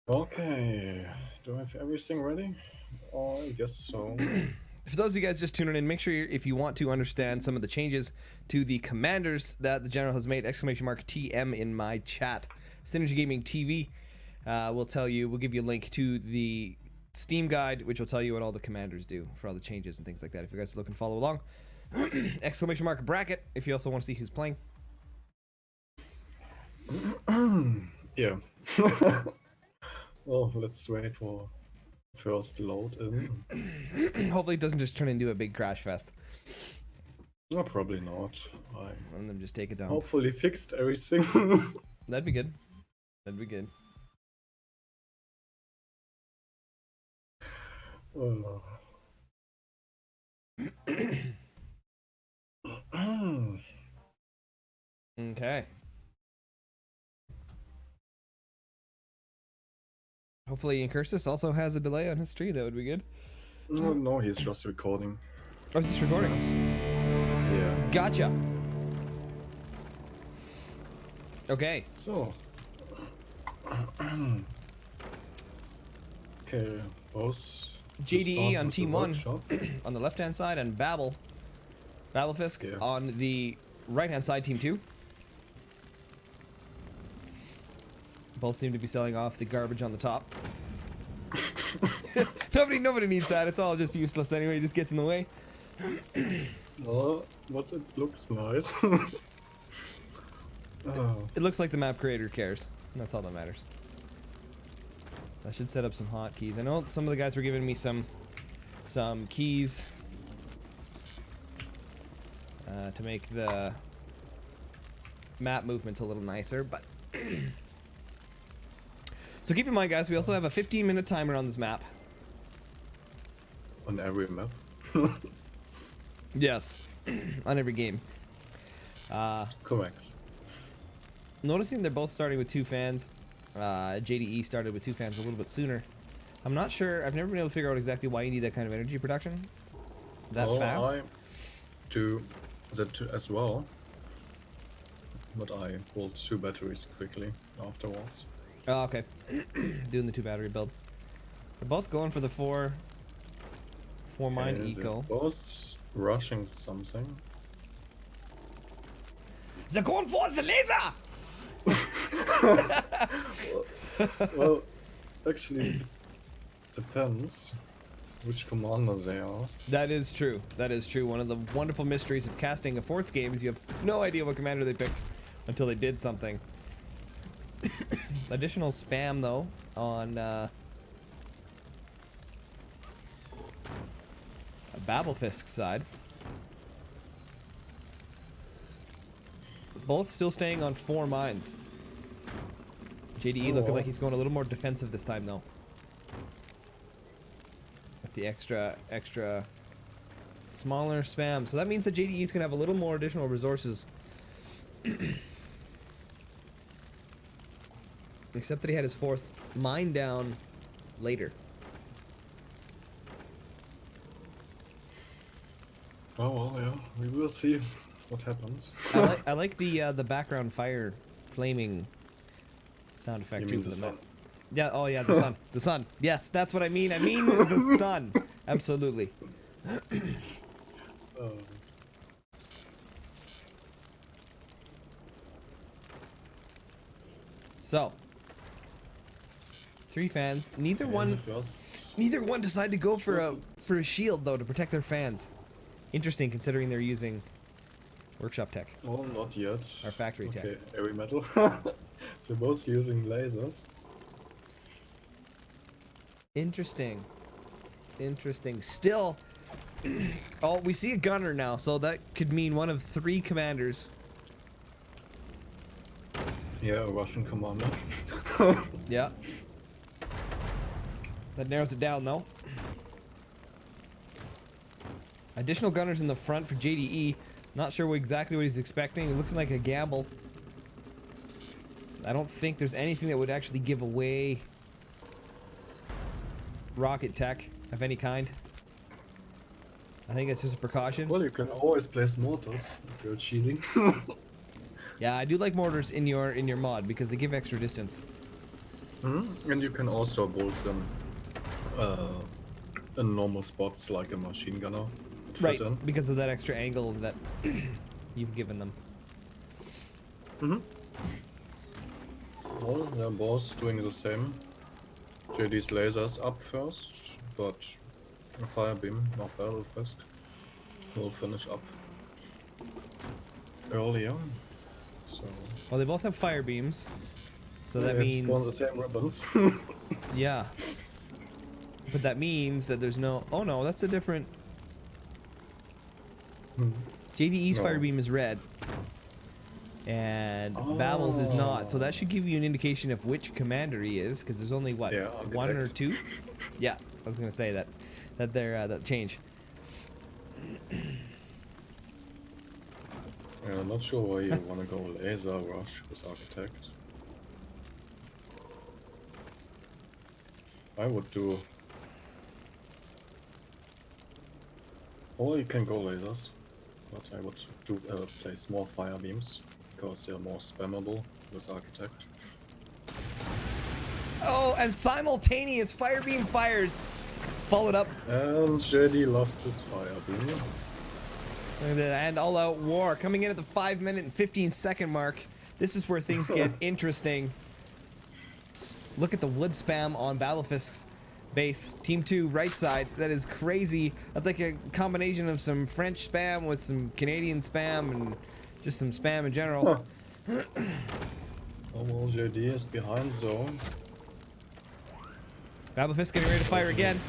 Okay, do I have everything ready? Oh, I guess so. For those of you guys just tuning in, make sure if you want to understand some of the changes to the commanders that the general has made, exclamation mark TM in my chat. Synergy Gaming TV will tell you, we'll give you a link to the Steam guide, which will tell you what all the commanders do for all the changes and things like that. If you guys are looking to follow along, exclamation mark bracket if you also want to see who's playing. Yeah. Well, let's wait for first load in. Hopefully it doesn't just turn into a big crash fest. No, probably not. And then just take it down. Hopefully fixed everything. That'd be good. That'd be good. Okay. Hopefully Incursus also has a delay on his stream. That would be good. No, he's just recording. Oh, he's just recording? Yeah. Gotcha. Okay. So. Okay, both. JDE on Team 1 on the left-hand side, and Babelfisk on the right-hand side, Team 2. Both seem to be selling off the garbage on the top. Nobody needs that. It's all just useless anyway. It just gets in the way. Oh, but it looks nice. Oh. It looks like the map creator cares. That's all that matters. So I should set up some hotkeys. I know some of the guys were giving me some keys to make the map movements a little nicer, but so keep in mind, guys, we also have a 15-minute timer on this map. On every map? Yes, on every game. Correct. Noticing they're both starting with 2 fans. JDE started with 2 fans a little bit sooner. I'm not sure. I've never been able to figure out exactly why you need that kind of energy production that fast. I do that as well, but I pulled 2 batteries quickly afterwards. Oh, okay. Doing the 2 battery build. They're both going for the 4 mine eco. Both rushing something. They're going for the laser! Well, actually, depends which commander they are. That is true. That is true. One of the wonderful mysteries of casting a Forts game is you have no idea what commander they picked until they did something. Additional spam though on a Babelfisk side. Both still staying on 4 mines. JDE looking like he's going a little more defensive this time though. With the extra smaller spam. So that means that JDE's gonna have a little more additional resources. Except that he had his 4th mine down later. Oh well, yeah, we will see what happens. I like the background fire flaming sound effect too for the map. Yeah, oh yeah, the sun. The sun. Yes, that's what I mean. I mean the sun. Absolutely. So, 3 fans. Neither one decided to go for a shield though to protect their fans. Interesting, considering they're using workshop tech. Oh, not yet. Or factory tech. Okay, airy metal. They're both using lasers. Interesting. Interesting. Still, oh, we see a gunner now, so that could mean one of 3 commanders. Yeah, a Russian commander. Yeah. That narrows it down, though. Additional gunners in the front for JDE. Not sure exactly what he's expecting. It looks like a gamble. I don't think there's anything that would actually give away rocket tech of any kind. I think it's just a precaution. Well, you can always place mortars if you're cheesing. Yeah, I do like mortars in your mod because they give extra distance. And you can also build them uh, in normal spots like a machine gunner would Right, fit in. because of that extra angle that you've given them. Well, they're both doing the same. JD's lasers up first, but a fire beam of Battlefisk will finish up earlier. So Well, they both have fire beams, so that they spawn the means same weapons. yeah. But that means that there's no. Oh no, that's a different. JDE's No. fire beam is red, and Babel's is not. So that should give you an indication of which commander he is, because there's only what, Yeah, one or architect. two. Yeah, I was gonna say that they're that change. Yeah, I'm not sure why you want to go laser rush with architect. I would do. Or you can go lasers, but I would do place more fire beams because they're more spammable with architect. Oh, and simultaneous fire beam fires, followed up. And JD lost his fire beam. Look at that, and all out war coming in at the 5-minute and 15-second mark. This is where things get interesting. Look at the wood spam on Battlefisk's base. Team 2, right side. That is crazy. That's like a combination of some French spam with some Canadian spam and just some spam in general. Oh well, JD is behind zone. Battlefisk getting ready to fire again.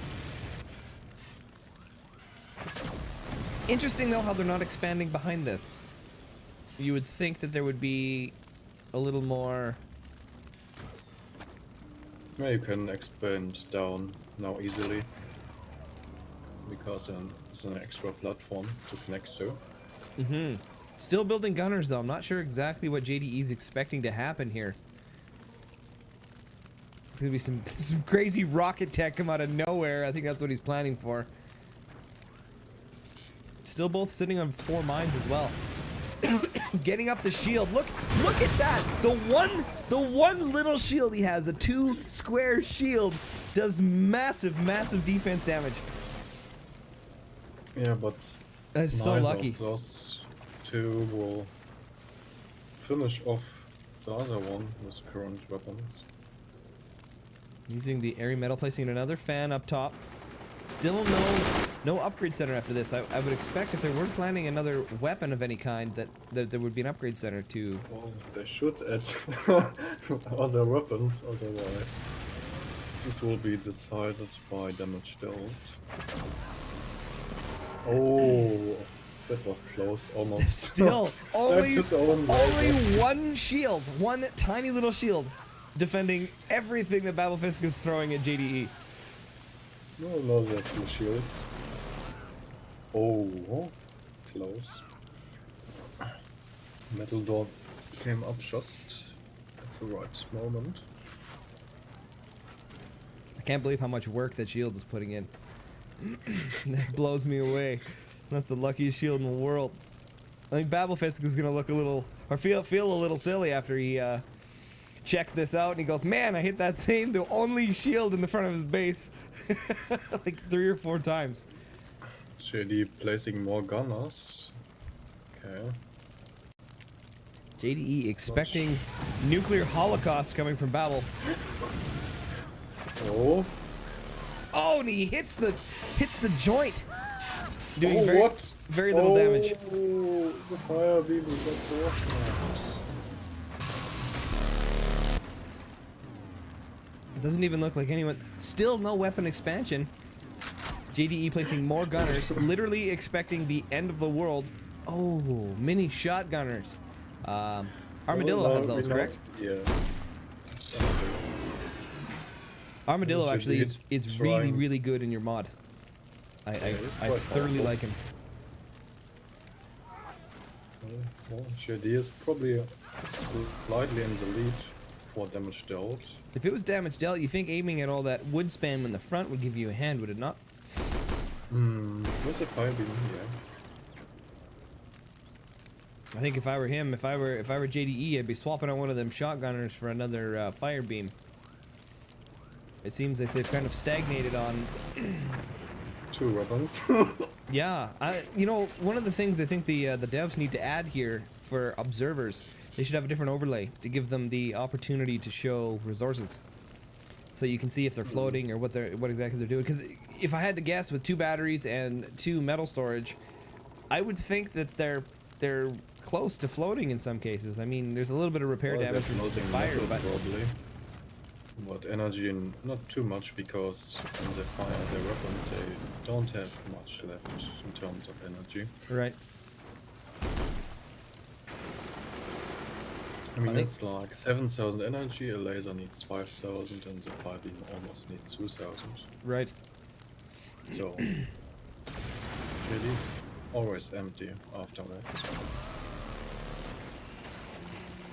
Interesting though how they're not expanding behind this. You would think that there would be a little more. Yeah, you can expand down now easily because it's an extra platform to connect to. Still building gunners though. I'm not sure exactly what JDE is expecting to happen here. It's gonna be some crazy rocket tech come out of nowhere. I think that's what he's planning for. Still both sitting on 4 mines as well. Getting up the shield. Look at that. The one little shield he has, a 2 square shield, does massive defense damage. Yeah, but That's so neither lucky. of those two will finish off the other one with current weapons. Using the airy metal, placing another fan up top. Still no upgrade center after this. I would expect if they were planning another weapon of any kind that there would be an upgrade center to. Well, they should add other weapons, otherwise this will be decided by damage dealt. Oh, that was close, almost. Still, only His own laser. one shield, one tiny little shield, defending everything that Battlefisk is throwing at JDE. No, they're 2 shields. Oh, close. Metal door came up just at the right moment. I can't believe how much work that shield is putting in. That blows me away. That's the luckiest shield in the world. I think Battlefisk is gonna look a little, or feel a little silly after he checks this out and he goes, "Man, I hit the only shield in the front of his base, like 3 or 4 times." JD placing more gunners. Okay. JDE expecting nuclear holocaust coming from Babel. Oh. Oh, and he hits the joint, doing Oh, very what? very little damage. Oh, the fire beam is not forced. It doesn't even look like anyone. Still no weapon expansion. JDE placing more gunners, literally expecting the end of the world. Oh, mini shotgunners. Armadillo has those, correct? Yeah. Armadillo Should actually be is trying. really good in your mod. I he's I quite thoroughly powerful. like him. Well, JD is probably slightly in the lead for damage dealt. If it was damage dealt, you think aiming at all that wood spam in the front would give you a hand, would it not? With the fire beam, yeah. I think if I were him, if I were JDE, I'd be swapping out one of them shotgunners for another fire beam. It seems like they've kind of stagnated on. 2 weapons. Yeah, you know, one of the things I think the devs need to add here for observers, they should have a different overlay to give them the opportunity to show resources, so you can see if they're floating or what exactly they're doing. Because if I had to guess, with 2 batteries and 2 metal storage, I would think that they're close to floating in some cases. I mean, there's a little bit of repair damage from the fire, but probably. But energy, not too much, because when they fire their weapons, they don't have much left in terms of energy. right. I mean, I think- it's like 7,000 energy, a laser needs 5,000, and the fire beam almost needs 2,000. Right. So, it is always empty after that.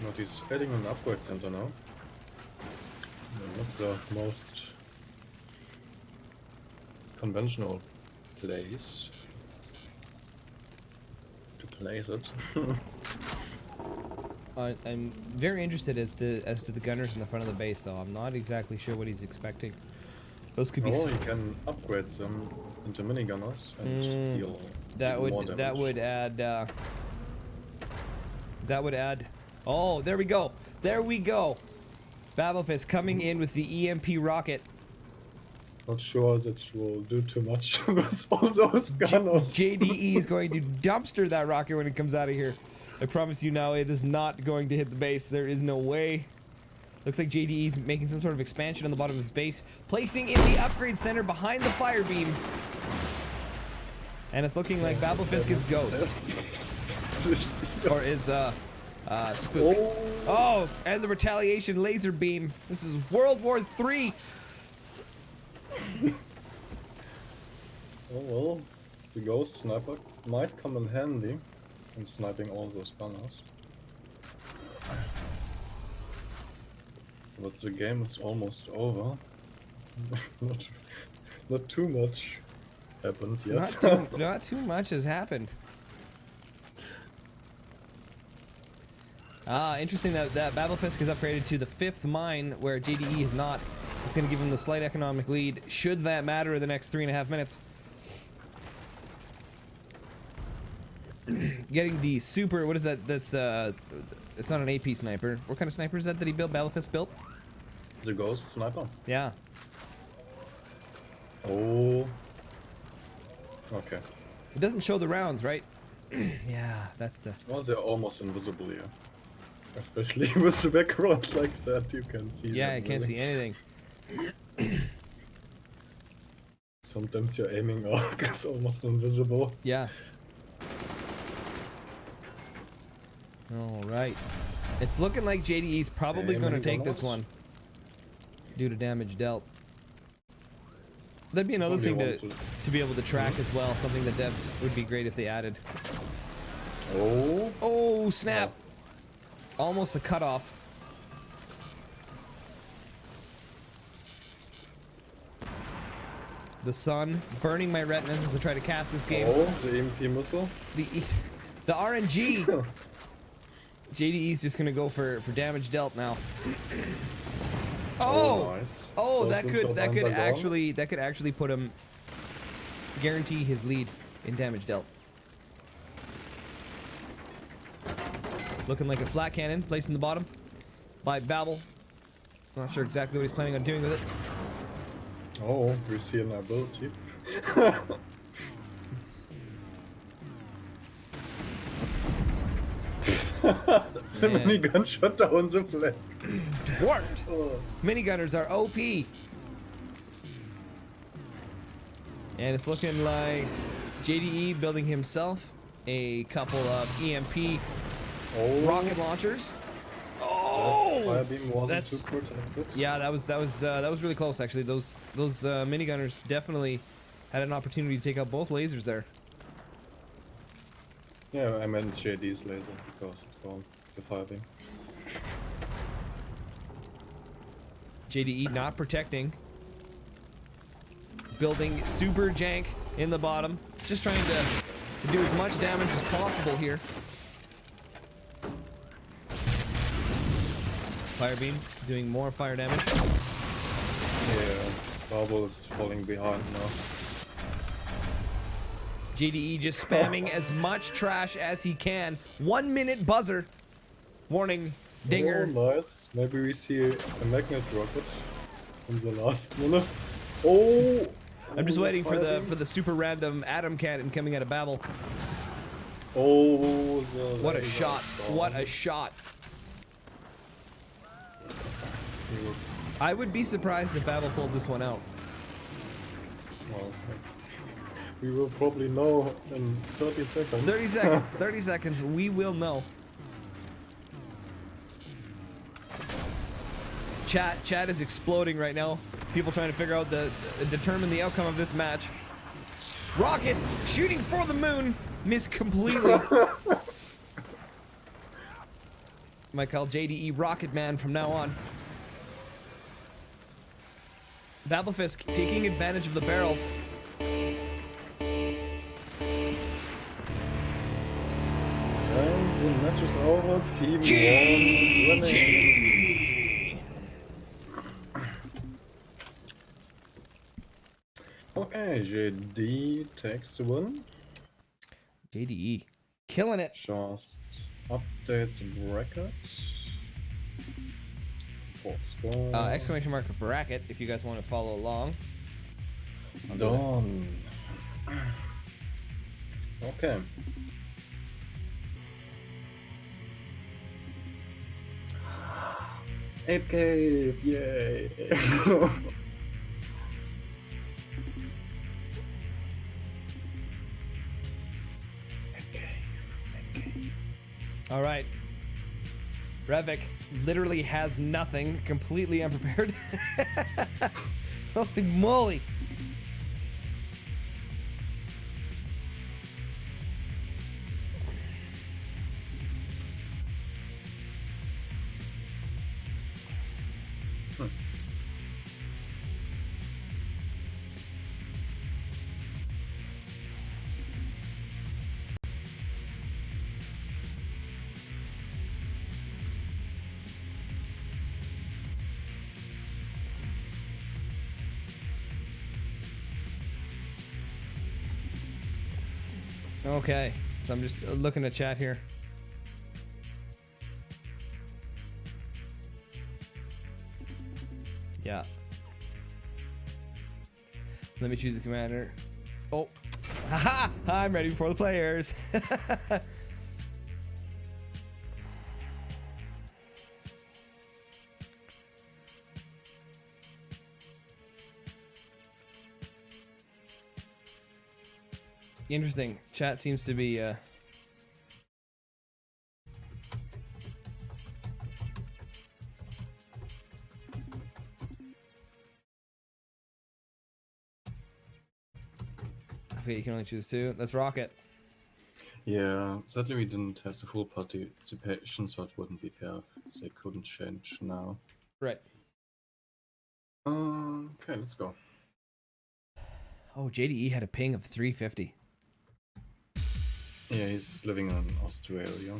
But he's heading an upgrade center now. Not the most conventional place to place it. I'm very interested as to the gunners in the front of the base, so I'm not exactly sure what he's expecting. Those could be. Or you can upgrade them into minigunners and heal. That more would damage. that would add. Oh, there we go. There we go. Babelfist coming in with the EMP rocket. Not sure that will do too much with all those gunners. JDE is going to dumpster that rocket when it comes out of here. I promise you now, it is not going to hit the base. There is no way. Looks like JDE is making some sort of expansion on the bottom of his base, placing in the upgrade center behind the fire beam. And it's looking like Babelfisk is Ghost. Or is, Spook. Oh, and the retaliation laser beam. This is World War III. Oh well, the ghost sniper might come in handy in sniping all those gunners. But the game is almost over. not too much happened yet. Not too much has happened. Ah, interesting that Babelfisk is upgraded to the 5th mine, where JDE is not. It's going to give him the slight economic lead, should that matter in the next 3.5 minutes. Getting the super, what is that? That's, it's not an AP sniper. What kind of sniper is that he built, Babelfisk built? The ghost sniper? Yeah. Oh. Okay. It doesn't show the rounds, right? Yeah, that's the... Well, they're almost invisible here. Especially with the background like that, you can see them. Yeah, I can't see anything. Sometimes your aiming arc is almost invisible. Yeah. Alright. It's looking like JDE's probably going to take this one. Due to damage dealt. That'd be another thing to be able to track as well. Something that devs would be great if they added. Oh. Oh, snap. Almost a cutoff. The sun burning my retinas as I try to cast this game. Oh, the EMP missile. The RNG. JDE's just gonna go for damage dealt now. Oh, nice. oh, So that since could actually put him, guarantee his lead in damage dealt. Looking like a flat cannon placed in the bottom by Babel. Not sure exactly what he's planning on doing with it. Oh, we see an ability. So many gunshot down the flank. Dwarfed. Oh. Minigunners are OP. And it's looking like JDE building himself a couple of EMP rocket launchers. Oh, Fire beam wasn't that's too protected. yeah. That was really close actually. Those minigunners definitely had an opportunity to take out both lasers there. Yeah, I meant JD's laser because it's gone. It's a fire beam. JDE not protecting. Building super jank in the bottom. Just trying to do as much damage as possible here. Fire beam doing more fire damage. Yeah. Marble is falling behind now. JDE just spamming as much trash as he can. 1 minute buzzer. Warning, dinger. Oh, nice. Maybe we see a magnet rocket in the last minute. Oh! I'm just Oh, waiting for fire the super random Atom Cannon coming out of Babel. Oh, What a shot. What a shot. I would be surprised if Babel pulled this one out. Well, we will probably know in 30 seconds. 30 seconds. 30 seconds. We will know. Chat is exploding right now. People trying to figure out determine the outcome of this match. Rockets shooting for the moon. Miss completely. Might call JDE Rocket Man from now on. Babelfisk taking advantage of the barrels. And the match is over. Team 1 is winning. Okay, JD takes the win. JDE killing it. Just updates bracket. Fourth score. Exclamation mark bracket if you guys want to follow along. Done. Okay. Ape Cave, yay! All right. Revik literally has nothing, completely unprepared. Holy moly. Okay, so I'm just looking at chat here. Yeah. Let me choose the commander. Oh, haha! I'm ready for the players. Interesting. Chat seems to be okay, you can only choose two. Let's rock it. Yeah, sadly we didn't have the full participation, so it wouldn't be fair if they couldn't change now. Right. Okay, let's go. Oh, JDE had a ping of 350. Yeah, he's living in Australia.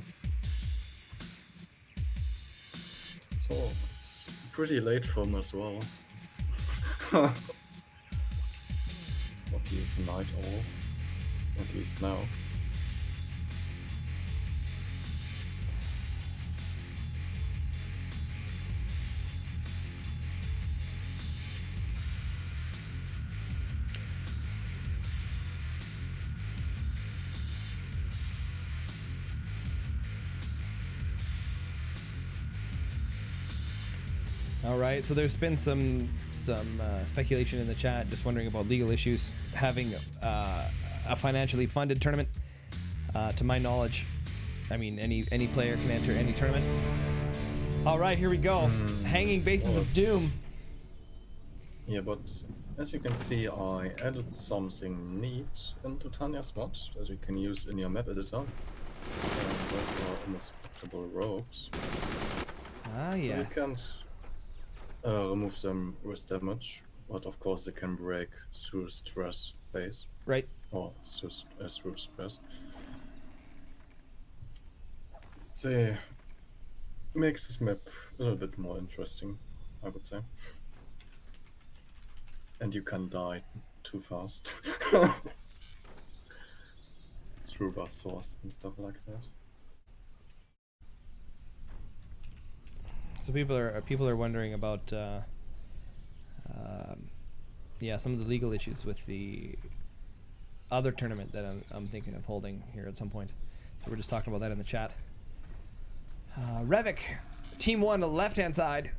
So, it's pretty late for him as well. But he is night owl, at least now. All right, so there's been some speculation in the chat, just wondering about legal issues having a financially funded tournament. To my knowledge, I mean, any player can enter any tournament. All right, here we go. Hanging Bases of Doom. Yeah, but as you can see, I added something neat into Tanya's mod, as you can use in your map editor. And those are indestructible ropes. Ah, yes. So you can't remove them with damage, but of course they can break through stress phase. Right. Or through stress. They makes this map a little bit more interesting, I would say. And you can die too fast. Through bus source and stuff like that. So people are wondering about yeah, some of the legal issues with the other tournament that I'm thinking of holding here at some point. So we're just talking about that in the chat. Revik, Team 1 left hand side,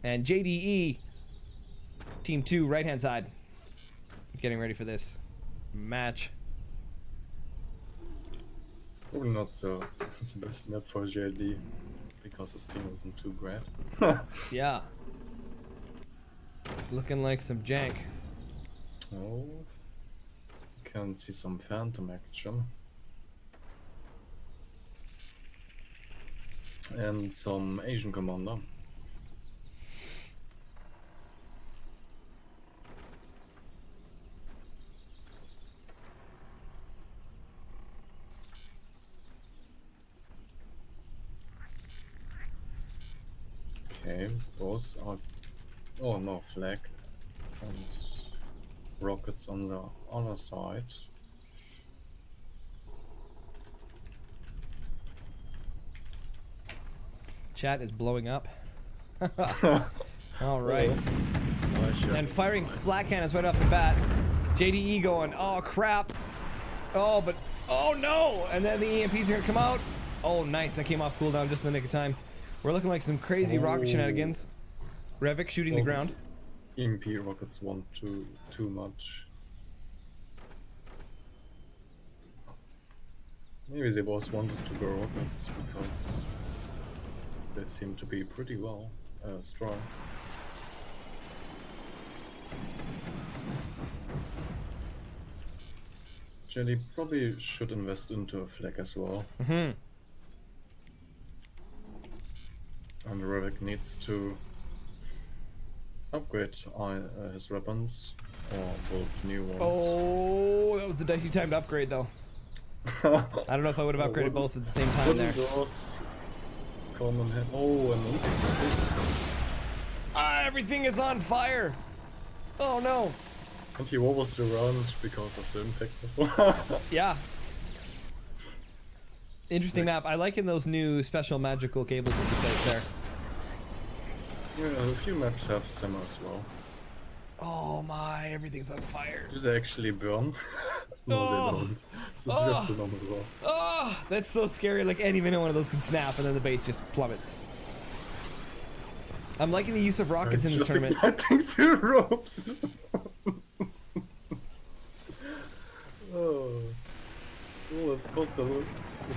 and JDE, Team 2 right hand side. Getting ready for this match. Probably not the best map for JD because his ping wasn't too great. Yeah. Looking like some jank. Oh, can see some phantom action. And some Asian commander. Okay, those are... Oh no, flag. And rockets on the other side. Chat is blowing up. All right. And firing flak cannons right off the bat. JDE going, oh crap. Oh, but, oh no! And then the EMPs are gonna come out. Oh, nice. That came off cooldown just in the nick of time. We're looking like some crazy rocket shenanigans. Revik shooting the ground. EMP rockets want too much. Maybe they both wanted to go rockets because they seem to be pretty well strong. Jelly probably should invest into a flag as well. Mm-hmm. And Revik needs to upgrade his weapons or build new ones. Oh, that was the dicey timed upgrade though. I don't know if I would have upgraded both at the same time there. Oh, and everything is on fire! Oh no! and he wobbles around because of the impact as well. Yeah. Interesting Nice. map. I like in those new special magical cables that you place there. Yeah, a few maps have them as well. Oh my, everything's on fire. Do they actually burn? No, Oh. they don't. This is just a normal war. Oh, that's so scary. Like any minute one of those can snap and then the base just plummets. I'm liking the use of rockets in this tournament. Igniting the ropes. Oh, that's cost a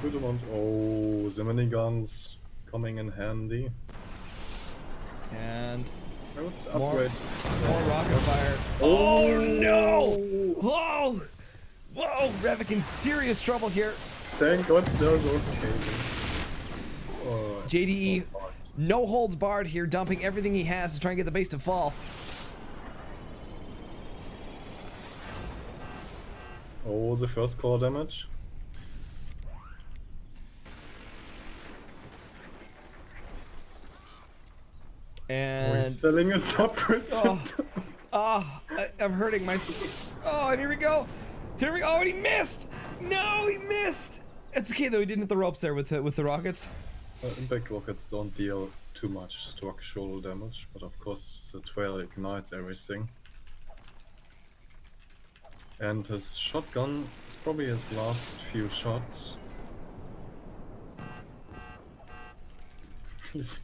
good amount. Oh, the miniguns coming in handy. And I would More- upgrade. more those. rocket fire. Oh, no! Whoa! Whoa! Revik in serious trouble here. Thank God there goes cable. Oh, JDE, so far. no holds barred here, dumping everything he has to try and get the base to fall. Oh, the first core damage. Oh, And he's selling his upgrades. I'm hurting my. Oh, and here we go. Here we go. Oh, and he missed. No, he missed. It's okay though. He didn't hit the ropes there with the rockets. Impact rockets don't deal too much structural damage, but of course the trail ignites everything. And his shotgun is probably his last few shots. He's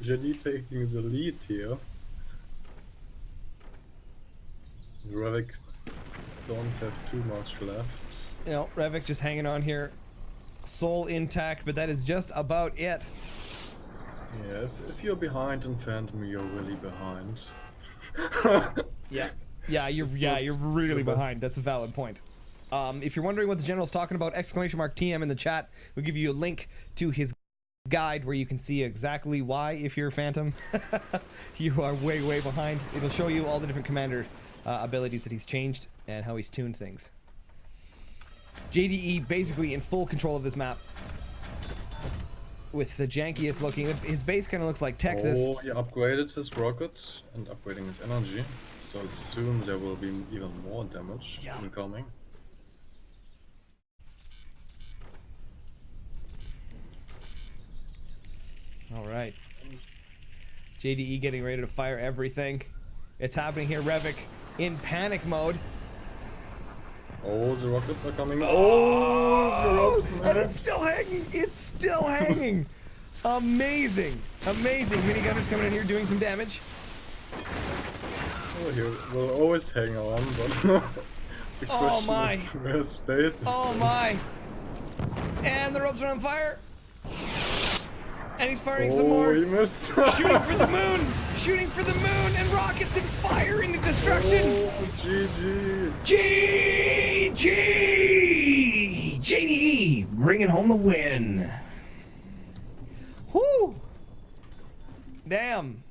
Jenny taking the lead here. Revik don't have too much left. You know, Revik just hanging on here, soul intact, but that is just about it. Yeah, if you're behind in Phantom, you're really behind. Yeah, you're really behind. That's a valid point. If you're wondering what the general's talking about, !TM in the chat. We'll give you a link to his guide where you can see exactly why, if you're Phantom, you are way behind. It'll show you all the different commander abilities that he's changed and how he's tuned things. JDE basically in full control of this map. with the jankiest looking. His base kind of looks like Texas. Oh, he upgraded his rocket and upgrading his energy. So soon there will be even more damage incoming. All right. JDE getting ready to fire everything. It's happening here. Revik in panic mode. Oh, the rockets are coming. Oh, the ropes, man. And it's still hanging. It's still hanging. Amazing. Amazing. Minigunner's coming in here doing some damage. Oh, he will always hang on, but the question is where space is. Oh my. And the ropes are on fire. And he's firing some more. He missed. Shooting for the moon. Shooting for the moon. And rockets and fire into destruction. Oh, GG. GG. JDE bringing home the win. Whoo. Damn.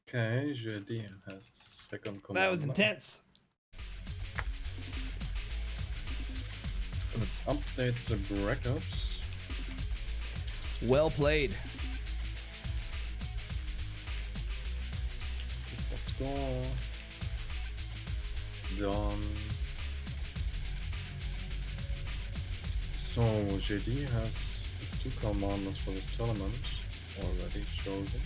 Okay, JD has second command. That was intense. Let's update the brackets. Well played. Let's go. Done. So JD has his 2 commanders for this tournament already chosen.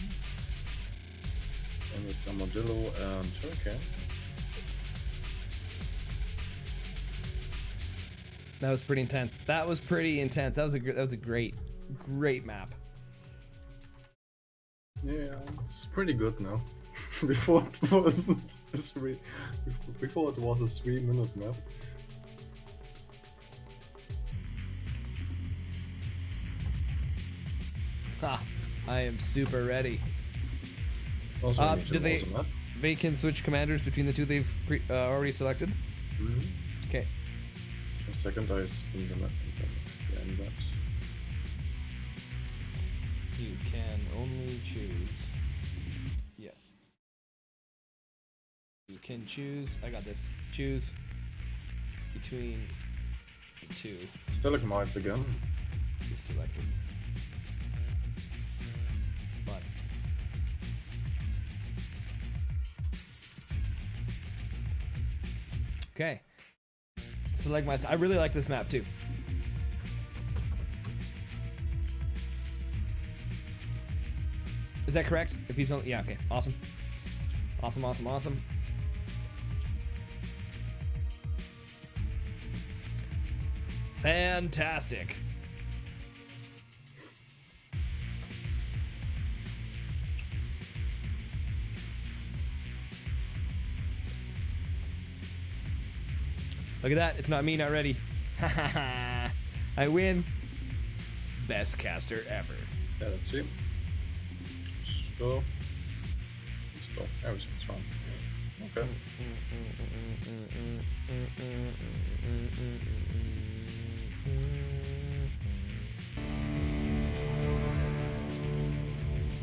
And it's Armadillo and Hurricane. That was pretty intense. That was pretty intense. That was a great map. Yeah, it's pretty good now. Before it wasn't a 3. Before it was a 3-minute map. Ha! I am super ready. Also, do they can switch commanders between the two they've already selected? Mm-hmm. Okay. A second, I spin the map and then explain that. You can only choose. Yeah. You can choose. I got this. Choose between the two Stalagmites again. you've selected. But okay. Stalagmites. I really like this map too. Is that correct? If he's on, yeah, okay, awesome. Awesome, awesome, awesome. Fantastic. Look at that, it's not me, not ready. I win. Best caster ever. Yeah, let's see. Stop. Stop. Everything's fine. Okay.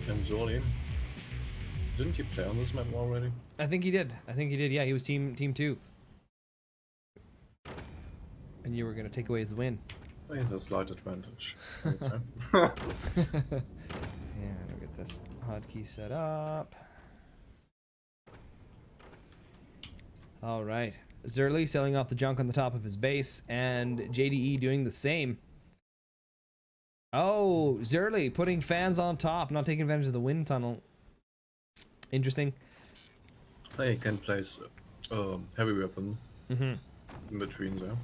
And Zoli. Didn't he play on this map already? I think he did. Yeah, he was team 2. And you were gonna take away his win. He has a slight advantage. I would say. Yeah, I'll get this hotkey set up. Alright. Zerly selling off the junk on the top of his base, and JDE doing the same. Oh, Zerly putting fans on top, not taking advantage of the wind tunnel. Interesting. He can place heavy weapon in between there.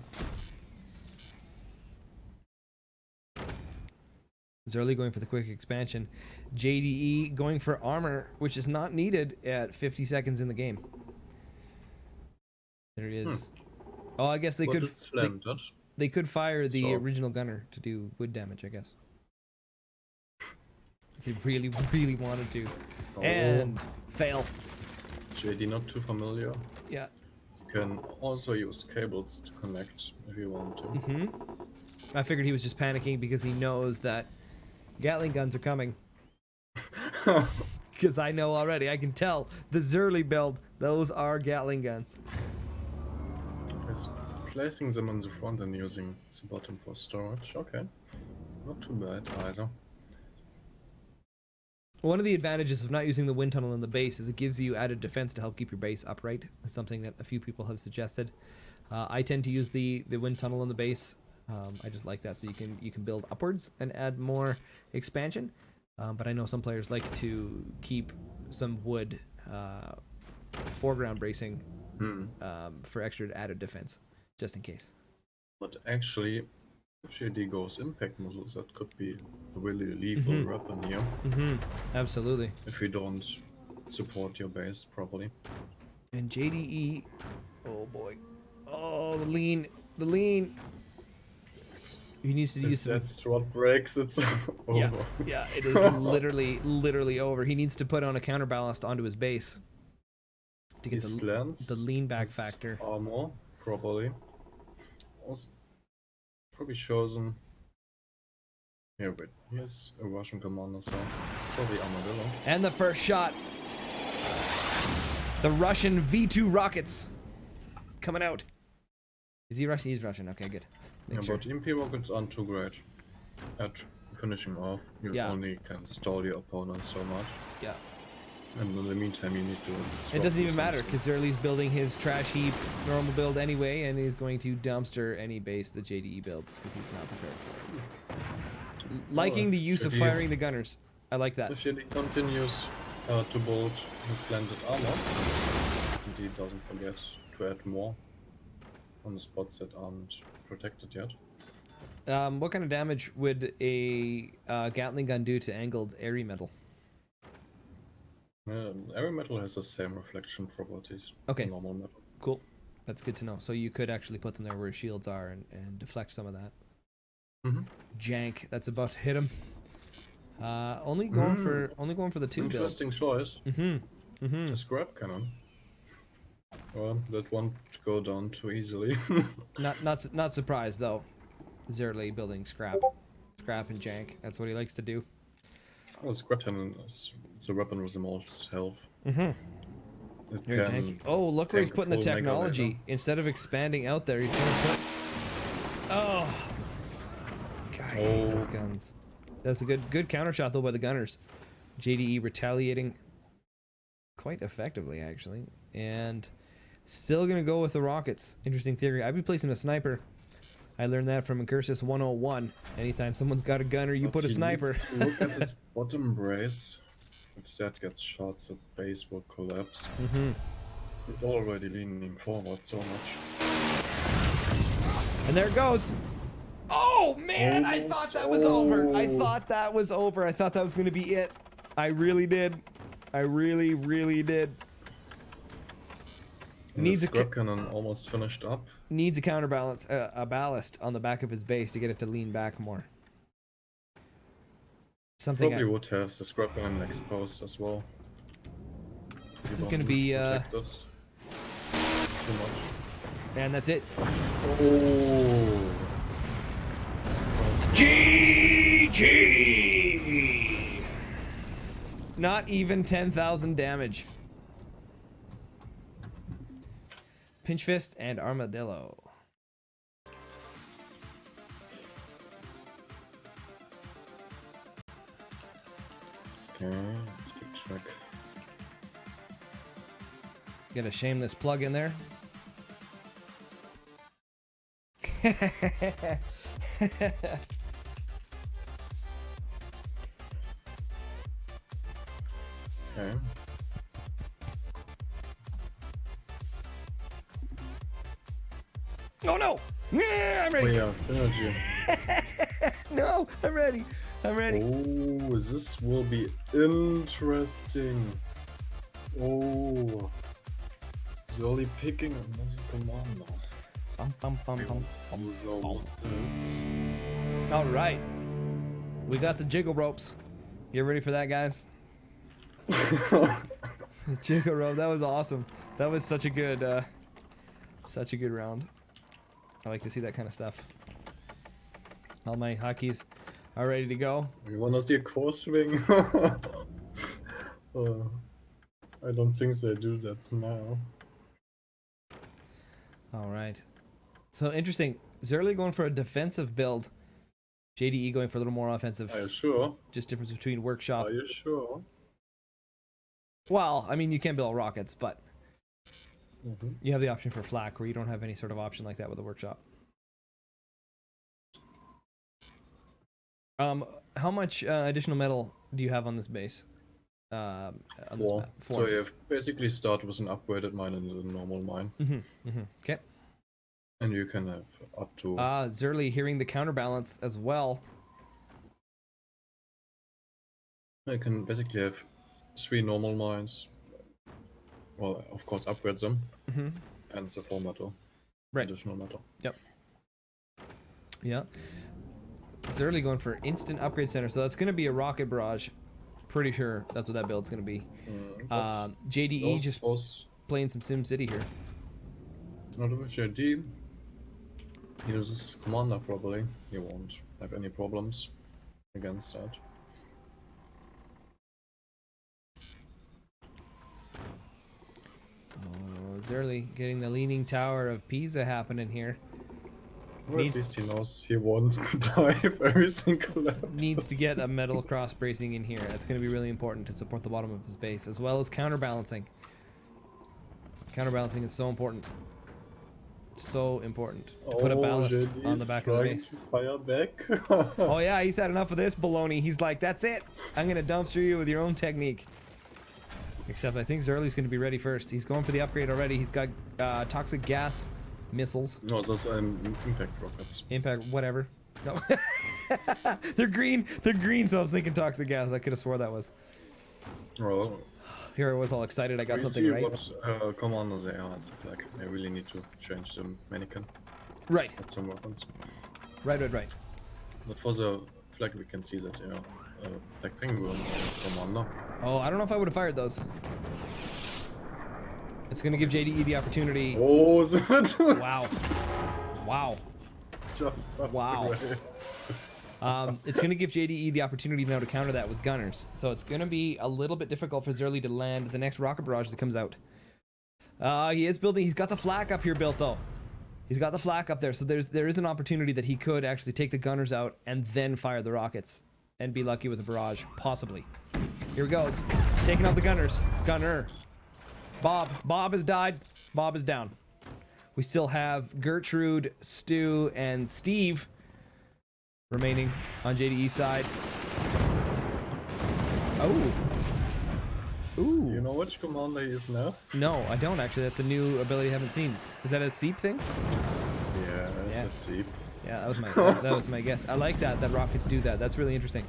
Zerly going for the quick expansion. JDE going for armor, which is not needed at 50 seconds in the game. There it is. Oh, I guess they But could it's slam touch. they could fire the So- original gunner to do wood damage, I guess. If they really, really wanted to. Oh. And fail. JD not too familiar. Yeah. You can also use cables to connect if you want to. I figured he was just panicking because he knows that Gatling guns are coming. Because I know already. I can tell the Zerly build. Those are Gatling guns. His placing them in the front and using the bottom for storage. Okay. Not too bad either. One of the advantages of not using the wind tunnel in the base is it gives you added defense to help keep your base upright. That's something that a few people have suggested. I tend to use the wind tunnel in the base. I just like that, so you can build upwards and add more expansion. But I know some players like to keep some wood foreground bracing for extra added defense, just in case. But actually, if JD goes impact models, that could be a really lethal weapon here. Absolutely. If you don't support your base properly. And JDE, oh boy, oh the lean. He needs to use some. That's what breaks. It's over. Yeah, it is literally over. He needs to put on a counterballast onto his base to get the lean back factor. Armor properly. Also, probably shows him. Here, wait. Here's a Russian commander, so it's probably Armadillo. And the first shot. The Russian V2 rockets coming out. Is he Russian? He's Russian. Okay, good. But MP rockets aren't too great at finishing off. You only can stall your opponent so much. Yeah. And in the meantime, you need to. It doesn't even matter because Zerly's building his trash heap normal build anyway, and he's going to dumpster any base that JDE builds because he's not prepared for it. Liking the use of firing the gunners. I like that. If JDE continues to build his landed armor, and he doesn't forget to add more on the spots that aren't protected yet. What kind of damage would a Gatling gun do to angled airy metal? Every metal has the same reflection properties. Okay. Normal metal. Cool. That's good to know. So you could actually put them there where his shields are and deflect some of that. Jank. That's about to hit him. Only going for the 2 build. Interesting choice. A scrap cannon. Well, that won't go down too easily. not surprised though. Zerly building scrap and jank. That's what he likes to do. Well, scrap cannon is a weapon with the most health. Very tanky. Oh, look where he's putting the technology. Instead of expanding out there, he's gonna put. Oh, God, I hate those guns. That's a good counter shot though by the gunners. JDE retaliating quite effectively actually, and still gonna go with the rockets. Interesting theory. I'd be placing a sniper. I learned that from Incursus 101. Anytime someone's got a gunner, you put a sniper. Look at this bottom brace. If that gets shot, the base will collapse. It's already leaning forward so much. And there it goes. Oh man, I thought that was over. I thought that was over. I thought that was gonna be it. I really did. I really did. Needs a scrap cannon almost finished up. Needs a counterbalance, a ballast on the back of his base to get it to lean back more. Something probably would have the scrap cannon exposed as well. This is gonna be too much. And that's it. Oh. GG. Not even 10,000 damage. Pinch Fist and Armadillo. Okay, let's keep track. Get a shameless plug in there. Okay. Oh no! Yeah, I'm ready. Oh yeah, synergy. No, I'm ready. I'm ready. Oh, this will be interesting. Oh, Zerly picking another commander. All right, we got the jiggle ropes. Get ready for that, guys. The jiggle rope. That was awesome. That was such a good round. I like to see that kind of stuff. All my hotkeys are ready to go. You want to see a core swing? I don't think they do that now. All right. So interesting. Zerly going for a defensive build. JDE going for a little more offensive. Are you sure? Just difference between workshop. Are you sure? Well, I mean, you can build rockets, but Mm-hmm. you have the option for flak, where you don't have any sort of option like that with a workshop. How much additional metal do you have on this base? On this 4. map? So you have basically start with an upgraded mine and a normal mine. Okay. And you can have up to... Zerly hearing the counterbalance as well. You can basically have 3 normal mines. Well, of course, upgrade them. And the 4 metal. Right. Additional metal. Yep. Yeah. Zerly going for instant upgrade center, so that's going to be a rocket barrage. Pretty sure that's what that build's going to be. JDE just playing some Sim City here. Not with JD. He uses his commander probably. He won't have any problems against that. Oh, Zerly getting the Leaning Tower of Pisa happening here. Well, at least he knows he won't die if everything collapses. Needs to get a metal cross bracing in here. That's going to be really important to support the bottom of his base, as well as counterbalancing. Counterbalancing is so important. So important to put a ballast on the back of the base. Fire back. Oh yeah, he's had enough of this baloney. He's like, that's it. I'm going to dumpster you with your own technique. Except I think Zerly's going to be ready first. He's going for the upgrade already. He's got toxic gas missiles. No, those are impact rockets. Impact, whatever. No. They're green. They're green, so I was thinking toxic gas. I could have swore that was. Well, here I was all excited. I got we something see right. What commanders they are. It's a flag. I really need to change the mannequin. Right. At some weapons. Right. But for the flag, we can see that they are like penguin commander. Oh, I don't know if I would have fired those. It's going to give JDE the opportunity. Oh, wow. Wow. Just wow. It's going to give JDE the opportunity now to counter that with gunners. So it's going to be a little bit difficult for Zerly to land the next rocket barrage that comes out. He is building. He's got the flak up here built, though. He's got the flak up there. So there is an opportunity that he could actually take the gunners out and then fire the rockets and be lucky with a barrage, possibly. Here he goes. Taking out the gunners. Gunner. Bob has died. Bob is down. We still have Gertrude, Stu, and Steve remaining on JDE's side. Oh. Ooh. You know which commander he is now? No, I don't actually. That's a new ability I haven't seen. Is that a Seep thing? Yeah, it's a Seep. Yeah, that was my guess. I like that rockets do that. That's really interesting.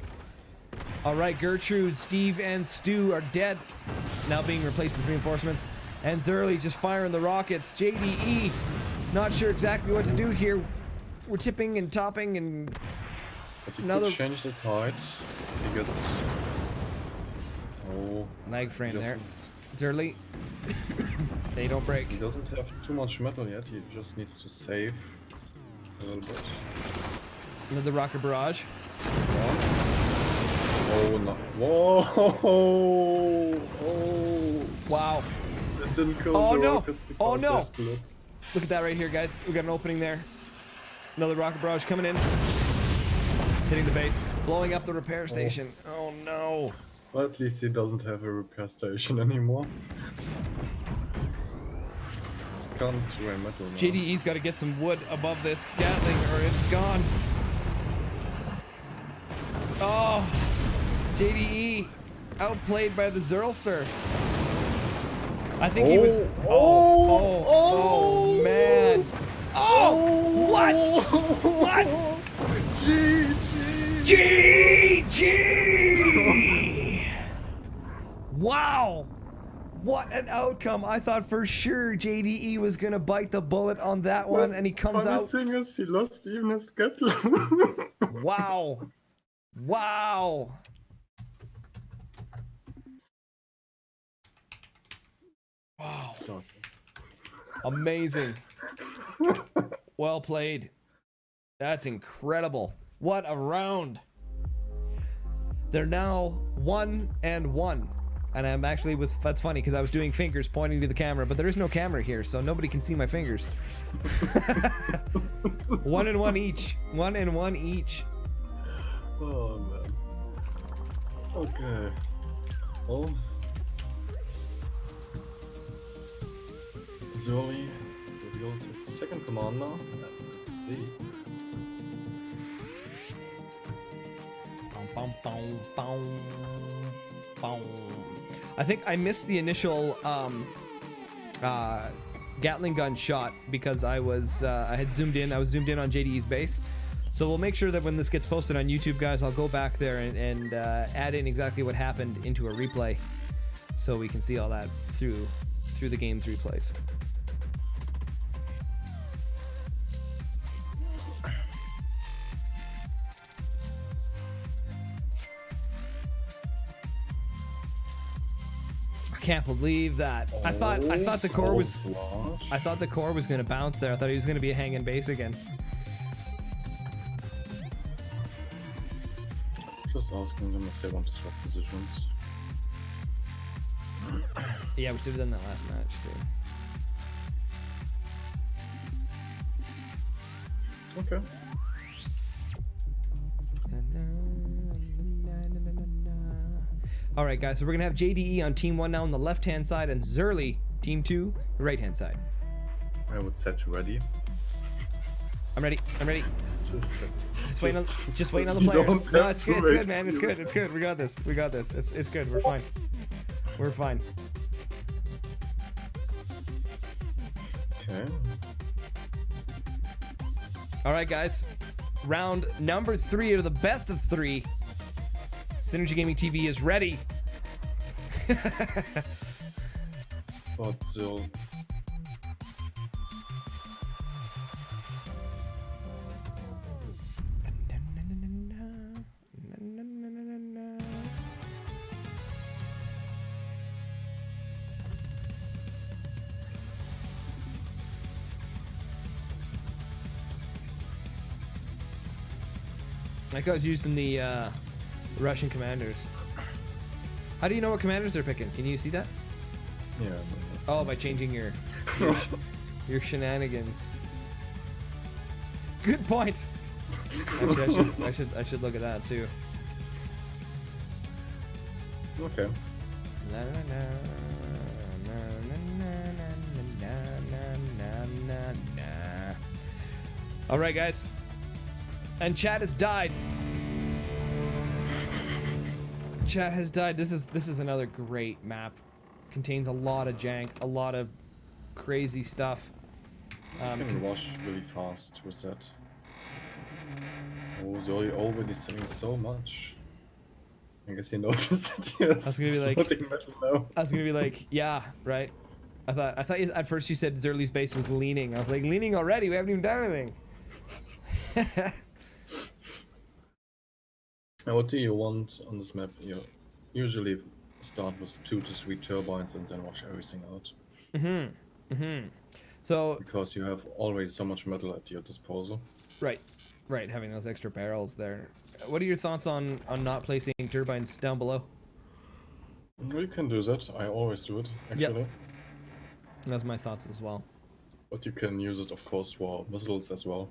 All right, Gertrude, Steve, and Stu are dead. Now being replaced with reinforcements. And Zerly just firing the rockets. JDE, not sure exactly what to do here. We're tipping and topping and... But he could change the tide. He gets... Oh... Lag frame there. Zerly. They don't break. He doesn't have too much metal yet. He just needs to save a little bit. Another rocket barrage. Yeah. Oh no. Whoa! Oh! Wow. That didn't kill oh the no! rocket Oh no! split. Look at that right here, guys. We got an opening there. Another rocket barrage coming in. Hitting the base. Blowing up the repair station. Oh no. Well, at least he doesn't have a repair station anymore. It's gone through a metal now. JDE's got to get some wood above this Gatling or it's gone. Oh! JDE outplayed by the Zerlster. I think he was. Oh man! Oh! What? What? GG! Wow! What an outcome! I thought for sure JDE was gonna bite the bullet on that one, and he comes out. The thing is, he lost even his Gatling. Wow! Wow! Wow. Awesome. Amazing. Well played. That's incredible. What a round. They're now 1-1 And I'm actually that's funny because I was doing fingers pointing to the camera, but there is no camera here, so nobody can see my fingers. 1 and 1 each. 1 and 1 each. Oh man. Okay. Well, Zoli revealed his second commander, and let's see. I think I missed the initial Gatling gun shot because I had zoomed in. I was zoomed in on JDE's base. So we'll make sure that when this gets posted on YouTube, guys, I'll go back there and add in exactly what happened into a replay, so we can see all that through the game's replays. I can't believe that. I thought the core was gonna bounce there. I thought he was gonna be a hanging base again. Just asking them if they want to swap positions. Yeah, we should have done that last match too. Okay. All right, guys. So we're gonna have JDE on Team 1 now on the left-hand side, and Zerly Team 2 right-hand side. I would set you ready. I'm ready. Just waiting on the You players. don't No, have it's to good. It's wait. good, man. It's good. It's good. We got this. It's good. We're fine. We're fine. Okay. All right, guys. Round number 3 of the best of 3. Synergy Gaming TV is ready. But Zil. That guy's using the Russian commanders. How do you know what commanders they're picking? Can you see that? Yeah. Oh, by changing your shenanigans. Good point. Actually, I should look at that too. Okay. All right, guys. And chat has died. Chat has died. This is another great map. Contains a lot of jank, a lot of crazy stuff. You can rush really fast with that. Oh, Zoe already saying so much. I guess he noticed that he is gonna be like- floating metal now. I was gonna be like, yeah, right. I thought at first you said Zerly's base was leaning. I was like, leaning already? We haven't even done anything. Now, what do you want on this map? You usually start with 2 to 3 turbines and then wash everything out. So Because you have already so much metal at your disposal. right, having those extra barrels there. What are your thoughts on not placing turbines down below? You can do that. I always do it, actually. That's my thoughts as well. But you can use it, of course, for missiles as well.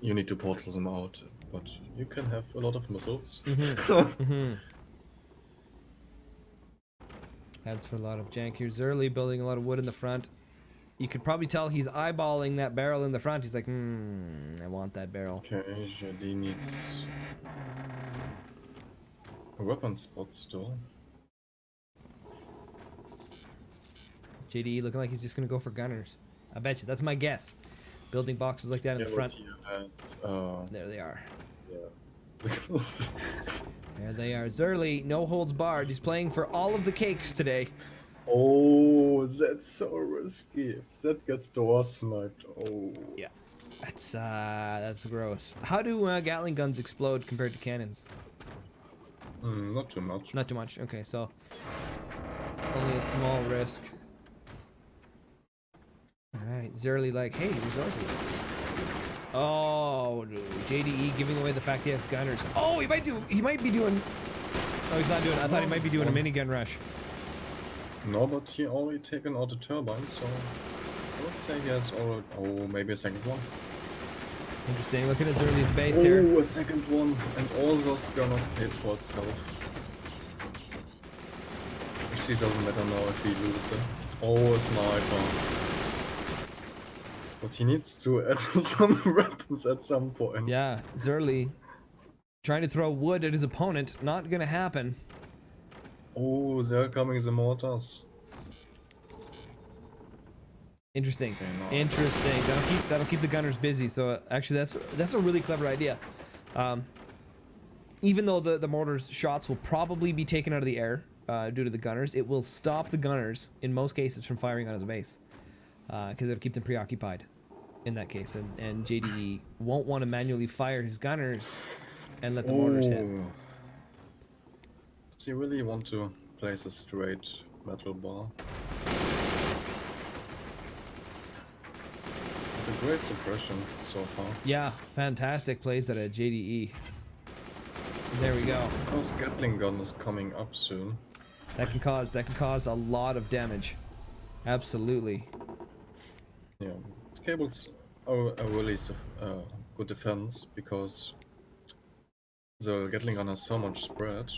You need to portal them out, but you can have a lot of missiles. Adds for a lot of jank here. Zerly building a lot of wood in the front. You could probably tell he's eyeballing that barrel in the front. He's like, I want that barrel. Okay, JD needs a weapon spot still. JDE looking like he's just gonna go for gunners. I bet you. That's my guess. Building boxes like that in the front. He has, There they are. yeah. There they are. Zerly, no holds barred. He's playing for all of the cakes today. Oh, that's so risky. If that gets door sniped, oh. Yeah. That's gross. How do Gatling guns explode compared to cannons? Not too much. Not too much. Okay, so only a small risk. Alright, Zerly like, hey, resources. Oh, dude. JDE giving away the fact he has gunners. Oh, he might be doing... no, he's not doing it. I thought he might be doing a minigun rush. No, but he already taken out the turbine, so I would say he has already. Oh, maybe a second one. Interesting. Look at his earliest base here. Oh, a second one, and all those gunners paid for itself. Actually, doesn't matter now if he loses it. Oh, a sniper. But he needs to add some weapons at some point. Yeah, Zerly trying to throw wood at his opponent. Not gonna happen. Oh, they're coming the mortars. Interesting. Okay, no. Interesting. That'll keep the gunners busy. So actually, that's a really clever idea. Even though the mortar's shots will probably be taken out of the air due to the gunners, it will stop the gunners in most cases from firing on his base because it'll keep them preoccupied in that case. And JDE won't want to manually fire his gunners and let the mortars hit. Does he really want to place a straight metal bar? A great suppression so far. Yeah, fantastic plays at a JDE. There we go. Because Gatling gun is coming up soon. That can cause a lot of damage. Absolutely. Yeah, cables are a really good defense because the Gatling gun has so much spread,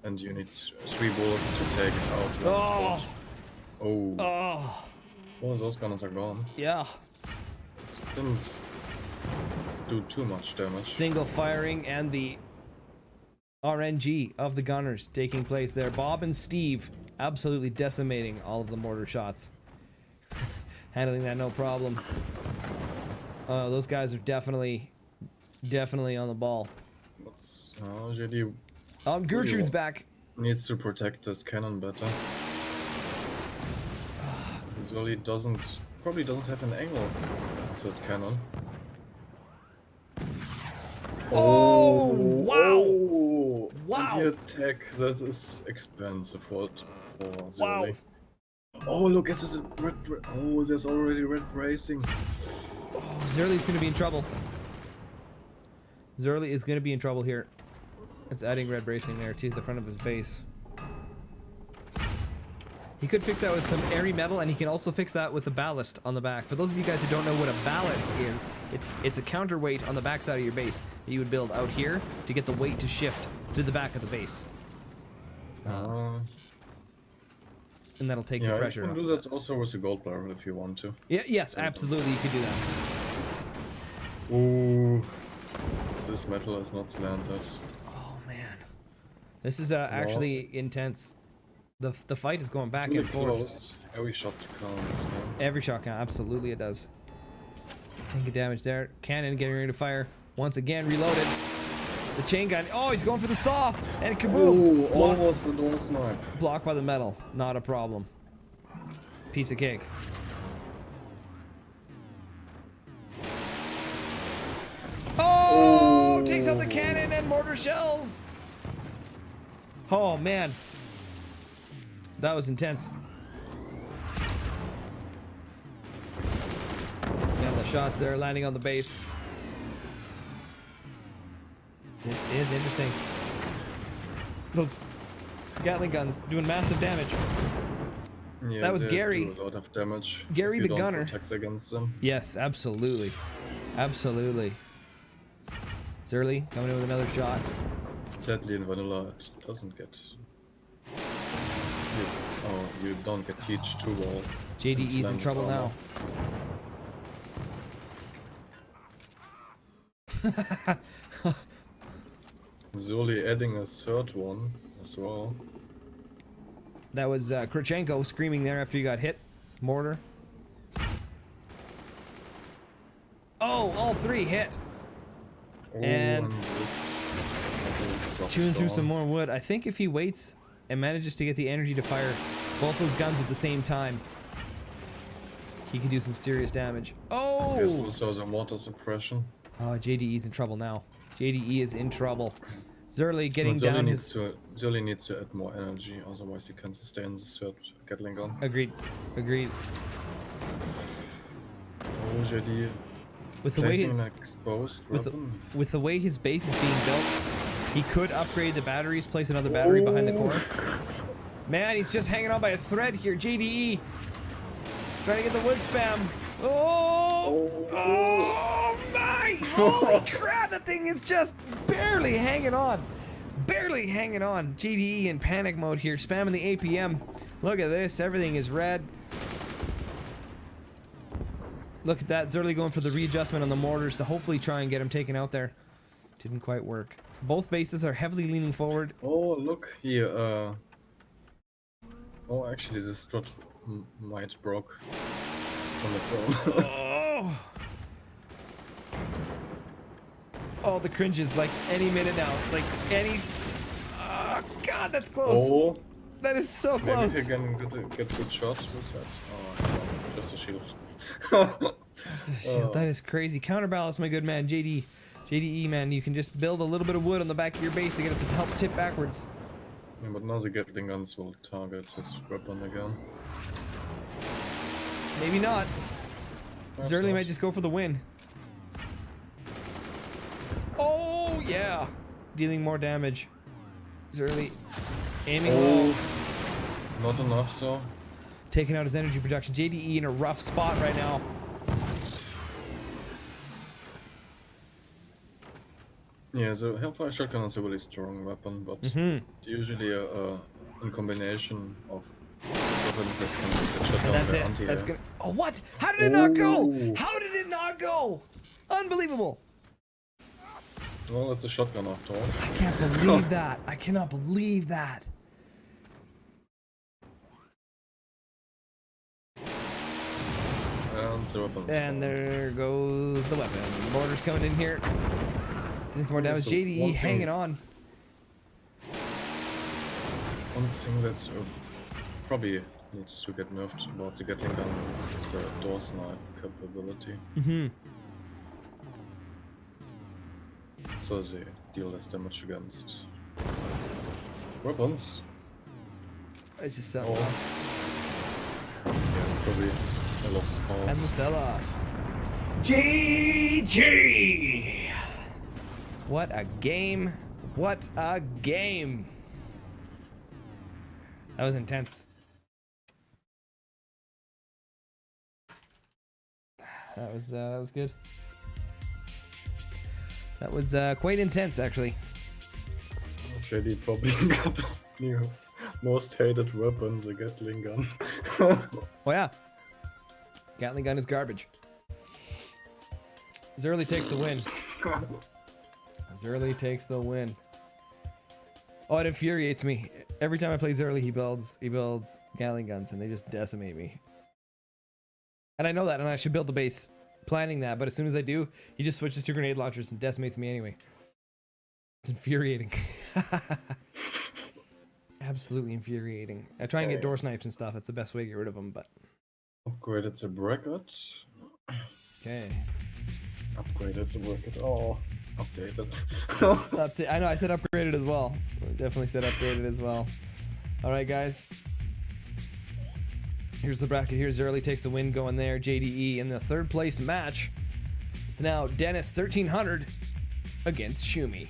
and you need 3 bullets to take it out. One spot. Oh. All those gunners are gone. Yeah. Didn't do too much damage. Single firing and the RNG of the gunners taking place there. Bob and Steve absolutely decimating all of the mortar shots. Handling that no problem. Those guys are definitely on the ball. JD Gertrude's back. Needs to protect his cannon better. He really probably doesn't have an angle. That's that cannon. Oh, wow! Wow! The attack, that is expensive for Zerly. Wow! Oh, look, there's red. Oh, there's already red racing. Oh, Zerly's gonna be in trouble. Zerly is gonna be in trouble here. It's adding red bracing there to the front of his base. He could fix that with some airy metal, and he can also fix that with a ballast on the back. For those of you guys who don't know what a ballast is, it's a counterweight on the back side of your base that you would build out here to get the weight to shift to the back of the base. And that'll take the pressure off. You can do that also with a gold barrel if you want to. Yeah, yes, absolutely, you could do that. Ooh, this metal is not slanted. Oh man, this is actually intense. The fight is going back really and forth. Close. Every shot counts. Man. Every shot counts, absolutely it does. Taking damage there. Cannon getting ready to fire. Once again, reloaded. The chain gun. Oh, he's going for the saw. And kaboom! Oh, almost the door snipe. Blocked by the metal. Not a problem. Piece of cake. Oh! Takes out the cannon and mortar shells. Oh, man. That was intense. And the shots there landing on the base. This is interesting. Those Gatling guns doing massive damage. Yeah, that was they Gary. do a lot of damage. Gary if you the don't gunner. Protect against them. Yes, absolutely. Absolutely. Zerly coming in with another shot. Sadly, in vanilla, it doesn't get. You don't get teach too well. JDE's in trouble now. Zerly adding a third one as well. That was Krachenko screaming there after he got hit. Mortar. Oh, all 3 hit. Oh, And this chewing through some more wood. I think if he waits and manages to get the energy to fire both those guns at the same time, he can do some serious damage. Oh! There's also the water suppression. Oh, JDE's in trouble now. JDE is in trouble. Zerly getting down his... Zerly needs to add more energy, otherwise he can sustain the third Gatling gun. Agreed. Agreed. Oh, JD. With the way his... Exposed with the way his base is being built, He could upgrade the batteries, place another battery behind the core. Man, he's just hanging on by a thread here. JDE trying to get the wood spam. Oh my! Holy crap! That thing is just barely hanging on. Barely hanging on. JDE in panic mode here, spamming the APM. Look at this. Everything is red. Look at that. Zerly going for the readjustment on the mortars to hopefully try and get him taken out there. Didn't quite work. Both bases are heavily leaning forward. Oh, look here. Oh, actually, this strut might broke on its own. Oh. Oh, the cringes, like any minute now. Like any... Oh, God, that's close. Oh. That is so close. Maybe he can get good shots with that. Oh, no, just a shield. Just a shield. That is crazy. Counterbalance, my good man, JDE, man. You can just build a little bit of wood on the back of your base to get it to help tip backwards. Yeah, but now the Gatling guns will target his weapon again. Maybe not. Perhaps Zerly not. might just go for the win. Oh, yeah. Dealing more damage. Zerly aiming low. Not enough, so. Taking out his energy production. JDE in a rough spot right now. Yeah, the Hellfire Shotgun is a really strong weapon, but usually in combination of weapons that can shut down That's the it. anti-air. That's gonna. Oh, what? How did it not go? How did it not go? Unbelievable. Well, it's a shotgun after all. I can't believe that. I cannot believe that. And the weapons. And there goes the weapon. Mortar's coming in here. Doing some more damage. So JDE one thing- hanging on. One thing that probably needs to get nerfed about the Gatling gun is the door snipe capability. So they deal less damage against weapons. It's just sell Oh. off. Yeah, probably I lost And calls. the sell off. GG! What a game. What a game. That was intense. That was good. That was quite intense, actually. JD probably got this new most hated weapon, the Gatling gun. Oh yeah. Gatling gun is garbage. Zerly takes the win. Zerly takes the win. Oh, it infuriates me. Every time I play Zerly, he builds Gatling guns, and they just decimate me. And I know that, and I should build a base planning that, but as soon as I do, he just switches to grenade launchers and decimates me anyway. It's infuriating. Absolutely infuriating. I try and get door snipes and stuff. That's the best way to get rid of them, but... Upgraded the bracket. Okay. Upgraded the bracket. Oh, updated. I know, I said upgraded as well. Definitely said upgraded as well. Alright, guys. Here's the bracket. Here's Zerly takes the win going there. JDE in the third place match. It's now Dennis 1300 against Shumi.